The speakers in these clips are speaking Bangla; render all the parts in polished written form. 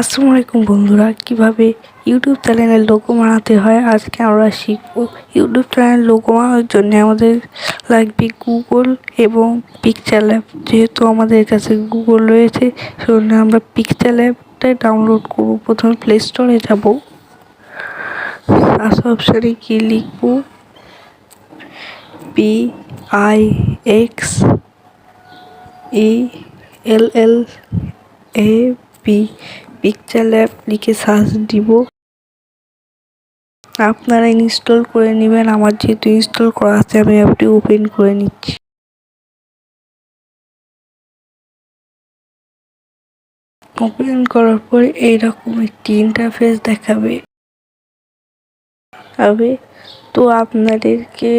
আসসালামু আলাইকুম বন্ধুরা, কিভাবে ইউটিউব চ্যানেলের লোগো বানাতে হয় আজকে আমরা শিখব। ইউটিউব চ্যানেলের লোগো বানানোর জন্য আমাদের লাগবে গুগল এবং পিক্সেলঅ্যাপ। যেহেতু আমাদের কাছে গুগল রয়েছে সেজন্য আমরা পিক্সেলঅ্যাপটাই ডাউনলোড করব। প্রথমে প্লে স্টোরে যাব, সার্চ অপশানে গিয়ে লিখব PIXELLAB, পিক্সেলঅ্যাপ লিখে সার্চ দিব। আপনারা ইনস্টল করে নেবেন। আমার যেহেতু ইনস্টল করা আছে আমি অ্যাপটি ওপেন করে নিচ্ছি। ওপেন করার পরে এইরকম একটি ইন্টারফেস দেখাবে। তো আপনাদেরকে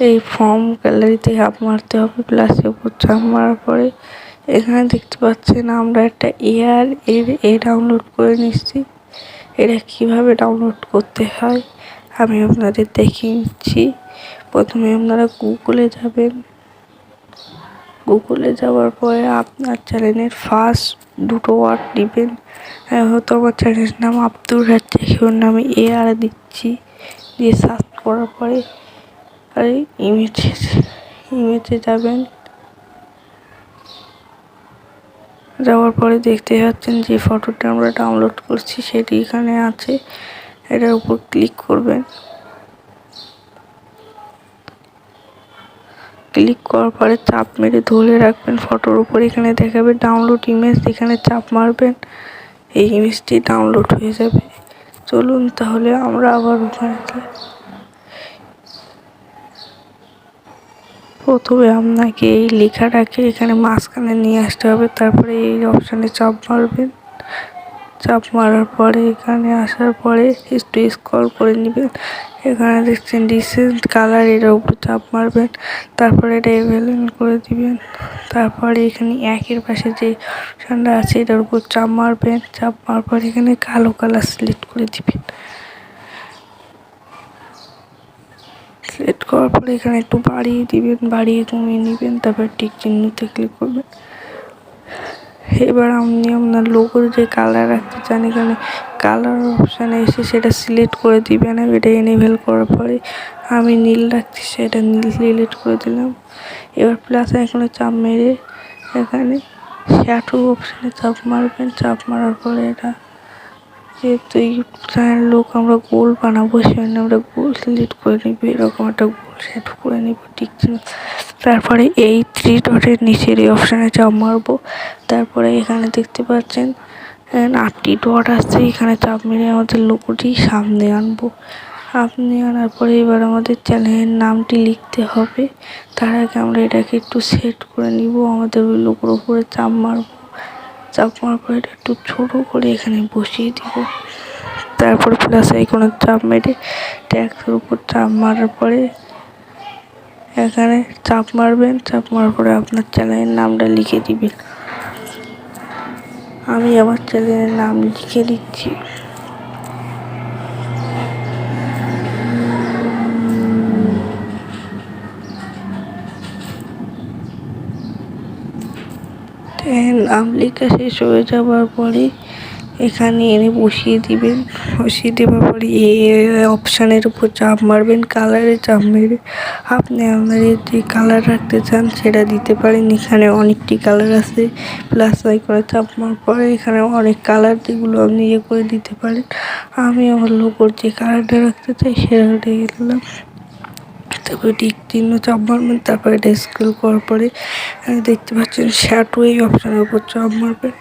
এই ফর্ম গ্যালারিতে চাপ মারতে হবে, প্লাসের উপর চাপ মারার পরে এখানে দেখতে পাচ্ছেন আমরা একটা ডাউনলোড করে নিচ্ছি। এটা কিভাবে ডাউনলোড করতে হয় আমি আপনাদের দেখিয়ে নিচ্ছি। প্রথমে আপনারা গুগলে যাবেন। গুগলে যাওয়ার পরে আপনার চ্যানেলের ফার্স্ট দুটো ওয়ার্ড দিবেন। হয়তো আমার চ্যানেলের নাম আব্দুর রাজ্জাক, সেজন্য আমি দিচ্ছি। দিয়ে সার্চ করার পরে ইমেজে যাবেন। যাওয়ার পরে দেখতে পাচ্ছেন যে ফটোটা আমরা ডাউনলোড করছি সেটি এখানে আছে। এটার উপর ক্লিক করবেন। ক্লিক করার পরে চাপ মেরে ধরে রাখবেন ফটোর উপর। এখানে দেখাবে ডাউনলোড ইমেজ, এখানে চাপ মারবেন, এই ইমেজটি ডাউনলোড হয়ে যাবে। চলুন তাহলে আমরা আবার ওখানে প্রথমে আপনাকে এই লেখাটাকে এখানে মাঝখানে নিয়ে আসতে হবে। তারপরে এই অপশানে চাপ মারবেন। চাপ মারার পরে এখানে আসার পরে একটু স্ক্রল করে নেবেন। এখানে দেখছেন রিসেন্ট কালার, এটার উপর চাপ মারবেন। তারপরে এটা এভেলেবল করে দিবেন। তারপরে এখানে একের পাশে যে অপশানটা আছে এটার উপর চাপ মারবেন। চাপ মারার পরে এখানে কালো কালার সিলেক্ট করে দিবেন। সিলেক্ট করার পরে এখানে একটু বাড়িয়ে দিবেন, বাড়িয়ে কমিয়ে নেবেন। তারপর টিক চিহ্নতে ক্লিক করবেন। এবার আপনি আপনার লোগোর যে কালার রাখতে চান এখানে কালার অপশানে এসে সেটা সিলেক্ট করে দিবেন। এটা এনেবল করার পরে আমি নীল রাখছি, সেটা নীল সিলেক্ট করে দিলাম। এবার প্লাস এখানে চাপ মেরে এখানে শ্যাডো অপশানে চাপ মারবেন। চাপ মারার পরে এটা যেহেতু ইউটিউব চ্যানেল লোক আমরা গোল বানাবো সেজন্য আমরা গোল সিলেক্ট করে নিব। এরকম একটা গোল সেট করে নিব, ঠিক ছিল। তারপরে এই 3 ডটের নিচের এই অপশানে চাপ মারবো। তারপরে এখানে দেখতে পাচ্ছেন 8টি ডট আছে, এখানে চাপ মেরে আমাদের লোগোটি সামনে আনবো। আপনি আনার পরে এবার আমাদের চ্যানেলের নামটি লিখতে হবে। তার আগে আমরা এটাকে একটু সেট করে নিব। আমাদের ওই লোগোর উপরে চাপ মারবো। চাপ মারার পরে এটা একটু ছোটো করে এখানে বসিয়ে দিব। তারপর প্লাস আইকনে চাপ মেরে ট্যাগের উপর চাপ মারার পরে এখানে চাপ মারবেন। চাপ মারার পরে আপনার চ্যানেলের নামটা লিখে দিবেন। আমি আমার চ্যানেলের নাম লিখে দিচ্ছি। নাম লেখা শেষ হয়ে যাওয়ার পরে এখানে এনে বসিয়ে দিবেন। বসিয়ে দেওয়ার পরে এই অপশানের উপর চাপ মারবেন। কালারে চাপ মেরে আপনি আপনাদের যে কালার রাখতে চান সেটা দিতে পারেন। এখানে অনেকটি কালার আছে। প্লাস আইকনে চাপ মারার পরে এখানে অনেক কালার যেগুলো আপনি করে দিতে পারেন। আমি আমার লোগোর যে কালারটা রাখতে চাই সেটা দিলাম। তারপরে টিক চিহ্ন চাপ মারবেন। তারপরে এটা স্ক্রল করার পরে দেখতে পাচ্ছেন শ্যাডো, এই অপশানের উপর চাপ মারবেন।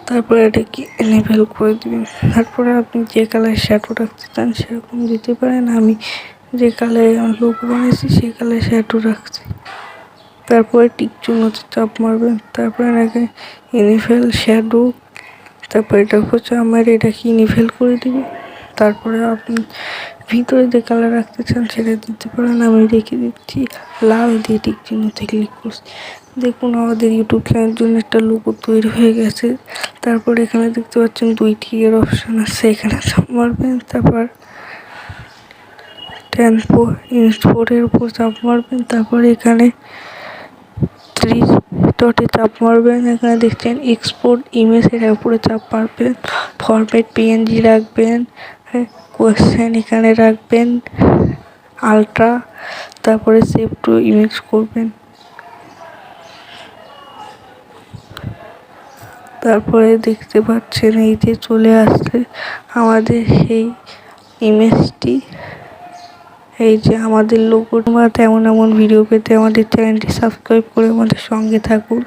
তারপরে এটাকে এনেবল করে দিবেন। তারপরে আপনি যে কালার শ্যাডো রাখতে চান সেরকম দিতে পারেন। আমি যে কালারে আমার লোগো বানিয়েছি সেই কালার শ্যাডো রাখছি। তারপরে টিক চিহ্নতে চাপ মারবেন। তারপরে এটাকে এনেবল শ্যাডো, তারপরে এটার উপর চাপ মারে এটাকে এনেবল করে দিবেন। তারপরে আপনি ভিতরে যে কালার রাখতে চান সেটা দিতে পারেন। আমি রেখে দিচ্ছি লাল দিয়ে টিক চিহ্নতে ক্লিক করছি। দেখুন আমাদের ইউটিউব চ্যানেলের জন্য একটা লোগো তৈরি হয়ে গেছে। তারপর এখানে দেখতে পাচ্ছেন 2টি অপশান আছে, এখানে চাপ মারবেন। তারপর ইনস্পোর্টের উপর চাপ মারবেন। তারপর এখানে ডটে চাপ মারবেন। এখানে দেখছেন এক্সপোর্ট ইমেজ, এর উপরে চাপ মারবেন। ফরম্যাট পিএনজি রাখবেন। কোশ্চেন এখানে রাখবেন আলট্রা, তারপরে সেভ টু ইমেজ করবেন। তারপরে দেখতে পাচ্ছেন এই যে চলে আসছে আমাদের সেই ইমেজটি। এই যে আমাদের লোগো। এমন এমন ভিডিও পেতে আমাদের চ্যানেলটি সাবস্ক্রাইব করে আমাদের সঙ্গে থাকুন।